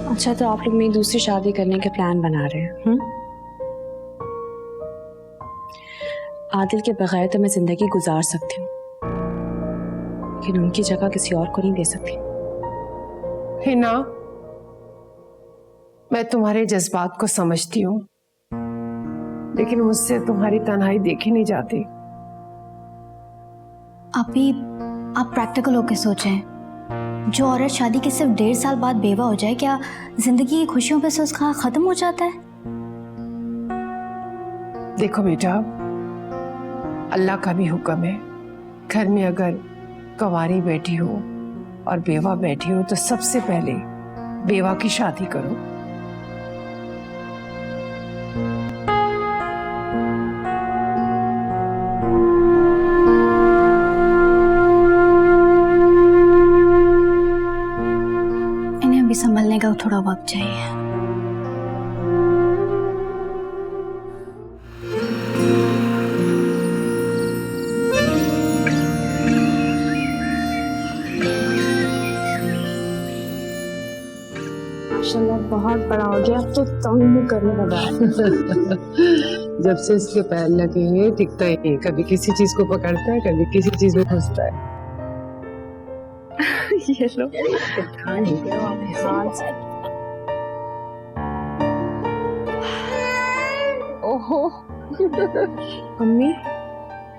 अच्छा, तो आप लोग मेरी दूसरी शादी करने के प्लान बना रहे हैं? आदिल के बगैर तो मैं जिंदगी गुजार सकती हूँ, लेकिन उनकी जगह किसी और को नहीं दे सकती। हिना, मैं तुम्हारे जज्बात को समझती हूँ, लेकिन मुझसे तुम्हारी तन्हाई देखी नहीं जाती। अभी आप प्रैक्टिकल होकर सोचें। जो औरत शादी के सिर्फ 1.5 साल बाद बेवा हो जाए, क्या जिंदगी की खुशियों पे से उसका खत्म हो जाता है? देखो बेटा, अल्लाह का भी हुक्म है, घर में अगर कंवारी बैठी हो और बेवा बैठी हो तो सबसे पहले बेवा की शादी करो। इन्हें अभी संभलने का थोड़ा वक्त चाहिए। माशाल्लाह बहुत बड़ा हो गया, अब तो तंग करने लगा है। जब से इसके पैर लगे हैं टिकता ही नहीं, कभी किसी चीज को पकड़ता है, कभी किसी चीज में घुसता है। ये लो। ओहो। मम्मी,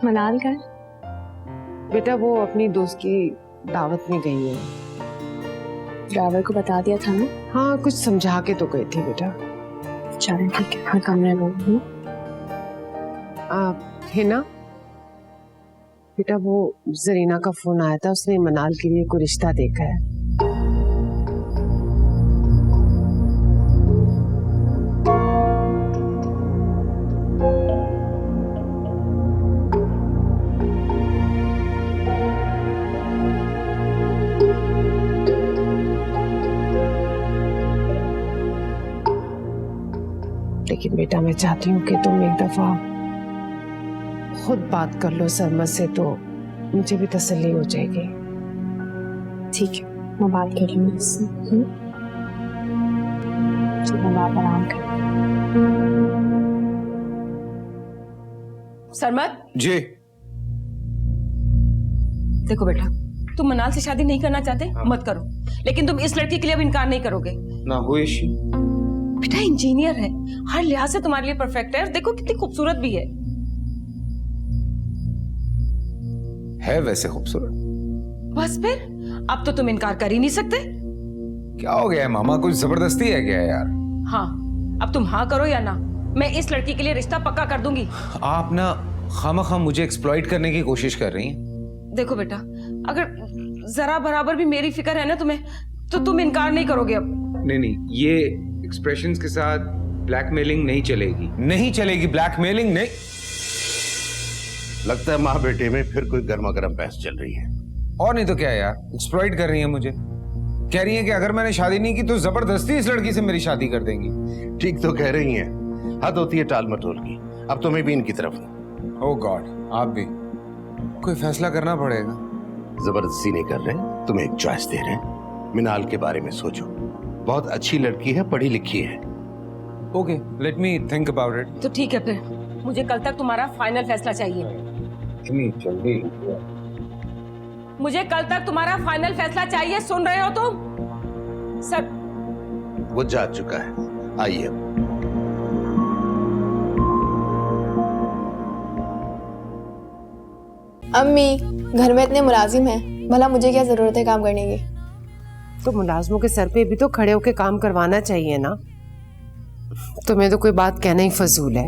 मनाल का है? बेटा वो अपनी दोस्त की दावत में गई है। ड्राइवर को बता दिया था ना? हाँ, कुछ समझा के तो गई थी बेटा। चलें ठीक है, मैं कमरे में हूँ। हिना, बेटा वो जरीना का फोन आया था, उसने मनाल के लिए कोई रिश्ता देखा है। लेकिन बेटा मैं चाहती हूँ कि तुम एक दफा खुद बात कर लो सरमद से, तो मुझे भी तसल्ली हो जाएगी। ठीक है, मैं बात कर लूँगी इससे। चलो आप आराम करें। सरमद जी। देखो बेटा, तुम मनाल से शादी नहीं करना चाहते? मत करो, लेकिन तुम इस लड़की के लिए अब इनकार नहीं करोगे ना? हुई बेटा इंजीनियर है, हर लिहाज से तुम्हारे लिए परफेक्ट है। देखो कितनी खूबसूरत भी है वैसे खूबसूरत। बस फिर अब तो तुम इनकार कर ही नहीं सकते। क्या हो गया है मामा, कुछ जबरदस्ती है क्या यार? हाँ, अब तुम हाँ करो या ना, मैं इस लड़की के लिए रिश्ता पक्का कर दूंगी। आप ना खामखा मुझे एक्सप्लॉइट करने की कोशिश कर रही हैं। देखो बेटा, अगर जरा बराबर भी मेरी फिक्र है ना तुम्हें, तो तुम इनकार नहीं करोगे अब? नहीं, ये एक्सप्रेशंस के साथ ब्लैकमेलिंग नहीं चलेगी। नहीं चलेगी ब्लैकमेलिंग, नहीं। लगता है माँ बेटे में फिर कोई गर्मा गर्म बहस चल रही है। और नहीं तो क्या यार, एक्सप्लॉइट कर रही है मुझे। कह रही है कि अगर मैंने शादी नहीं की तो जबरदस्ती इस लड़की से मेरी शादी कर देंगी। ठीक तो कह रही हैं, हद होती है टाल मटोल की। अब तुम्हें भी इनकी तरफ ओह गॉड, आप भी कोई फैसला करना पड़ेगा। जबरदस्ती नहीं कर रहे, तुम्हें एक चॉइस दे रहे हैं। मिनाल के बारे में सोचो, बहुत अच्छी लड़की है, पढ़ी लिखी है। Okay, let me think about it. तो ठीक है, फिर मुझे कल तक तुम्हारा फाइनल फैसला चाहिए। इतनी जल्दी? मुझे कल तक तुम्हारा फाइनल फैसला चाहिए, सुन रहे हो तुम? सर वो जा चुका है, आइए। अम्मी, घर में इतने मुलाजिम हैं, भला मुझे क्या जरूरत है काम करने की? तो मुलाजमों के सर पे भी तो खड़े होके काम करवाना चाहिए ना। तुम्हें तो कोई बात कहना ही फजूल है।